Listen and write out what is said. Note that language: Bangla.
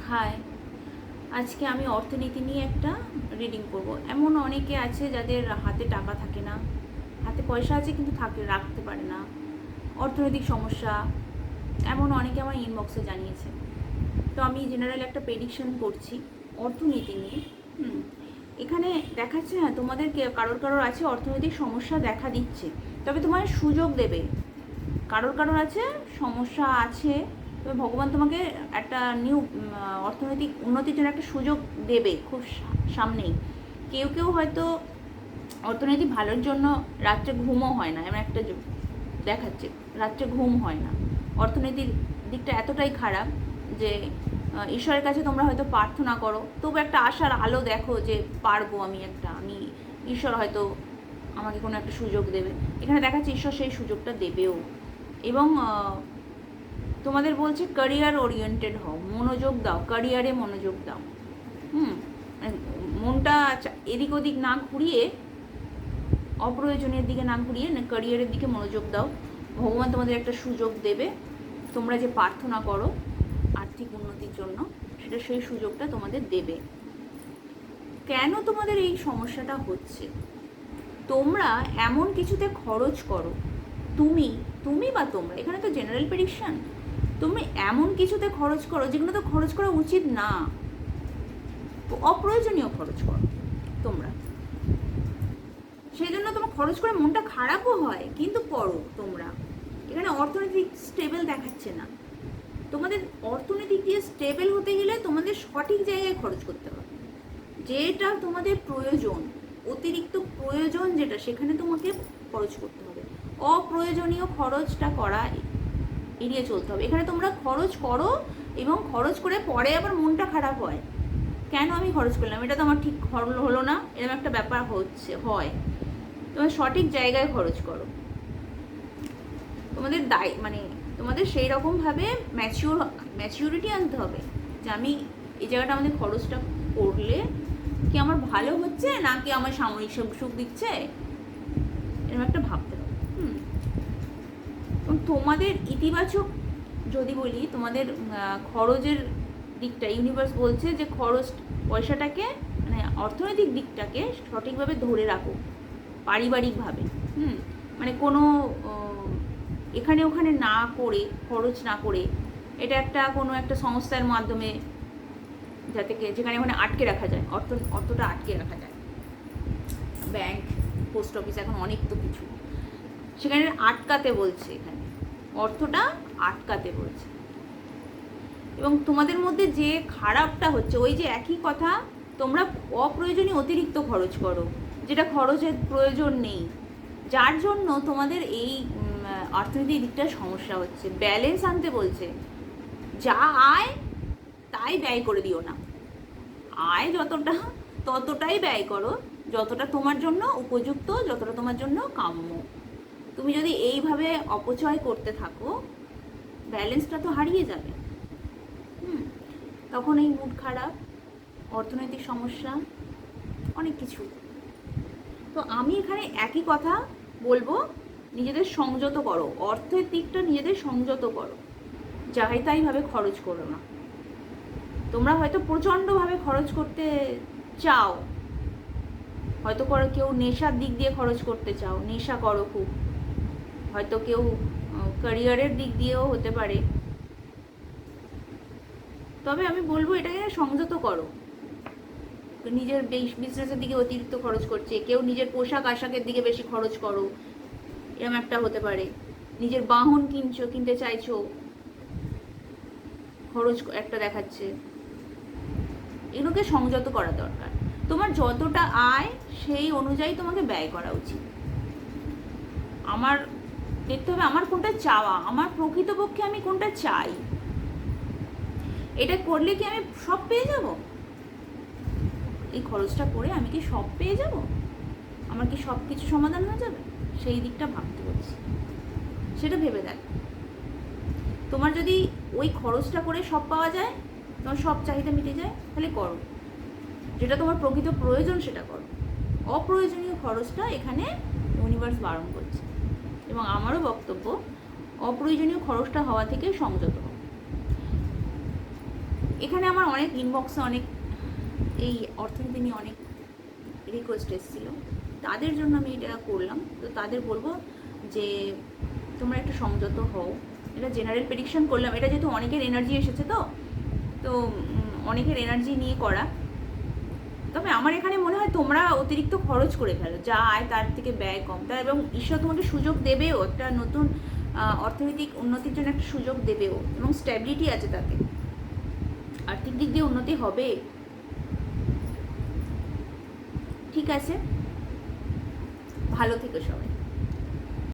হাই, আজকে আমি অর্থনীতি নিয়ে একটা রিডিং করব। এমন অনেকে আছে যাদের হাতে টাকা থাকে না, হাতে পয়সা আছে কিন্তু রাখতে পারে না, অর্থনৈতিক সমস্যা, এমন অনেকে আমার ইনবক্সে জানিয়েছে। তো আমি জেনারেল একটা প্রেডিকশন করছি অর্থনীতি নিয়ে। এখানে দেখাচ্ছে না তোমাদের কারোর কারোর আছে অর্থনৈতিক সমস্যা দেখা দিচ্ছে, তবে তোমার সুযোগ দেবে। কারোর কারোর আছে সমস্যা আছে, তবে ভগবান তোমাকে একটা নিউ অর্থনৈতিক উন্নতির জন্য একটা সুযোগ দেবে খুব সামনেই। কেউ কেউ হয়তো অর্থনৈতিক ভালোর জন্য রাত্রে ঘুমও হয় না, এমন একটা দেখাচ্ছে, রাত্রে ঘুম হয় না। অর্থনৈতিক দিকটা এতটাই খারাপ যে ঈশ্বরের কাছে তোমরা হয়তো প্রার্থনা করো, তবু একটা আশার আলো দেখো যে পারবো আমি ঈশ্বর হয়তো আমাকে কোনো একটা সুযোগ দেবে। এখানে দেখাচ্ছে ঈশ্বর সেই সুযোগটা দেবেও। এবং তোমাদের বলছে ক্যারিয়ার ওরিয়েন্টেড হও, মনোযোগ দাও, ক্যারিয়ারে মনোযোগ দাও। মনটা এদিক ওদিক না ঘুরিয়ে, অপ্রয়োজনের দিকে না ঘুরিয়ে ক্যারিয়ারের দিকে মনোযোগ দাও। ভগবান তোমাদের একটা সুযোগ দেবে, তোমরা যে প্রার্থনা করো আর্থিক উন্নতির জন্য, সেটা সেই সুযোগটা তোমাদের দেবে। কেন তোমাদের এই সমস্যাটা হচ্ছে? তোমরা এমন কিছুতে খরচ করো, তুমি বা তোমরা, এখানে তো জেনারেল প্রেডিকশন, তুমি এমন কিছুতে খরচ করো যেগুলো তো খরচ করা উচিত না, অপ্রয়োজনীয় খরচ করো তোমরা। সেই জন্য তোমার খরচ করে মনটা খারাপও হয়, কিন্তু করো তোমরা। এখানে অর্থনৈতিক স্টেবল দেখাচ্ছে না। তোমাদের অর্থনৈতিক দিয়ে স্টেবল হতে গেলে তোমাদের সঠিক জায়গায় খরচ করতে হবে। যেটা তোমাদের প্রয়োজন, অতিরিক্ত প্রয়োজন যেটা, সেখানে তোমাকে খরচ করতে হবে। অপ্রয়োজনীয় খরচটা করা এড়িয়ে চলতে হবে। এখানে তোমরা খরচ করো এবং খরচ করে পরে আবার মনটা খারাপ হয়, কেন আমি খরচ করলাম, এটা তো আমার ঠিক হলো না, এরকম একটা ব্যাপার হয়। তোমার সঠিক জায়গায় খরচ করো। তোমাদের তোমাদের সেই রকমভাবে ম্যাচিউরিটি আনতে হবে যে আমি এই জায়গাটা আমাদের খরচটা করলে কি আমার ভালো হচ্ছে, নাকি আমার সাময়িক সুখ দিচ্ছে, এরকম একটা ভাবতে হবে। এবং তোমাদের ইতিবাচক যদি বলি, তোমাদের খরচের দিকটা ইউনিভার্স বলছে যে পয়সাটাকে, মানে অর্থনৈতিক দিকটাকে সঠিকভাবে ধরে রাখো পারিবারিকভাবে। মানে কোনো এখানে ওখানে না করে, খরচ না করে, এটা কোনো একটা সংস্থার মাধ্যমে যেখানে ওখানে আটকে রাখা যায়, অর্থটা আটকে রাখা যায়। ব্যাংক, পোস্ট অফিস, এখন অনেক তো কিছু, সেখানে আটকাতে বলছে, এখানে অর্থটা আটকাতে বলছে। এবং তোমাদের মধ্যে যে খারাপটা হচ্ছে, ওই যে একই কথা, তোমরা অপ্রয়োজনীয় অতিরিক্ত খরচ করো, যেটা খরচের প্রয়োজন নেই, যার জন্য তোমাদের এই অর্থনৈতিক দিকটা সমস্যা হচ্ছে। ব্যালেন্স আনতে বলছে, যা আয় তাই ব্যয় করে দিও না, আয় যতটা ততটাই ব্যয় করো, যতটা তোমার জন্য উপযুক্ত, যতটা তোমার জন্য কাম্য। তুমি যদি এইভাবে অপচয় করতে থাকো, ব্যালেন্সটা তো হারিয়ে যাবে। তখন এই মুড খারাপ, অর্থনৈতিক সমস্যা, অনেক কিছু। তো আমি এখানে একই কথা বলবো, নিজেদের সংযত করো, অর্থের দিকটা নিজেদের সংযত করো, যাই তাইভাবে খরচ করো না। তোমরা হয়তো প্রচণ্ডভাবে খরচ করতে চাও, হয়তো কেউ নেশার দিক দিয়ে খরচ করতে চাও, নেশা করো খুব, হয়তো কেউ ক্যারিয়ারের দিক দিয়েও হতে পারে। তবে আমি বলবো এটাকে সংযত করো। নিজের বিজনেসের দিকে অতিরিক্ত খরচ করছে, কেউ নিজের পোশাক আশাকের দিকে বেশি খরচ করো, এরকম একটা হতে পারে। নিজের বাহন কিনতে চাইছো, খরচ একটা দেখাচ্ছে। এগুলোকে সংযত করা দরকার। তোমার যতটা আয় সেই অনুযায়ী তোমাকে ব্যয় করা উচিত। আমার দেখতে হবে আমার কোনটা চাওয়া, আমার প্রকৃতপক্ষে আমি কোনটা চাই। এটা করলে কি আমি সব পেয়ে যাব? এই খরচটা করে আমি কি সব পেয়ে যাব? আমার কি সব কিছু সমাধান হয়ে যাবে? সেই দিকটা ভাবতে হচ্ছে, সেটা ভেবে দেখ। তোমার যদি ওই খরচটা করে সব পাওয়া যায়, তোমার সব চাহিদা মিটে যায়, তাহলে করো। যেটা তোমার প্রকৃত প্রয়োজন সেটা করো। অপ্রয়োজনীয় খরচটা এখানে ইউনিভার্স বারণ করছে। এবং আমারও বক্তব্য, অপ্রয়োজনীয় খরচটা হওয়া থেকে সংযত হও। এখানে আমার অনেক ইনবক্সে অনেক এই অর্থনীতি নিয়ে অনেক রিকোয়েস্ট এসেছিলো, তাদের জন্য আমি এটা করলাম। তো তাদের বলবো যে তোমরা একটু সংযত হও। এটা জেনারেল প্রেডিকশন করলাম, এটা যেহেতু অনেকের এনার্জি এসেছে, তো অনেকের এনার্জি নিয়ে করা। তবে আমার এখানে মনে হয় তোমরা অতিরিক্ত খরচ করে ফেলো, যা আয় তার থেকে ব্যয় কম, তাই এবং ঈশ্বর তোমাকে সুযোগ দেবেও, একটা নতুন অর্থনৈতিক উন্নতির জন্য একটা সুযোগ দেবেও, এবং স্ট্যাবিলিটি আছে তাতে, আর্থিক দিক দিয়ে উন্নতি হবে। ঠিক আছে, ভালো থেকো সবাই।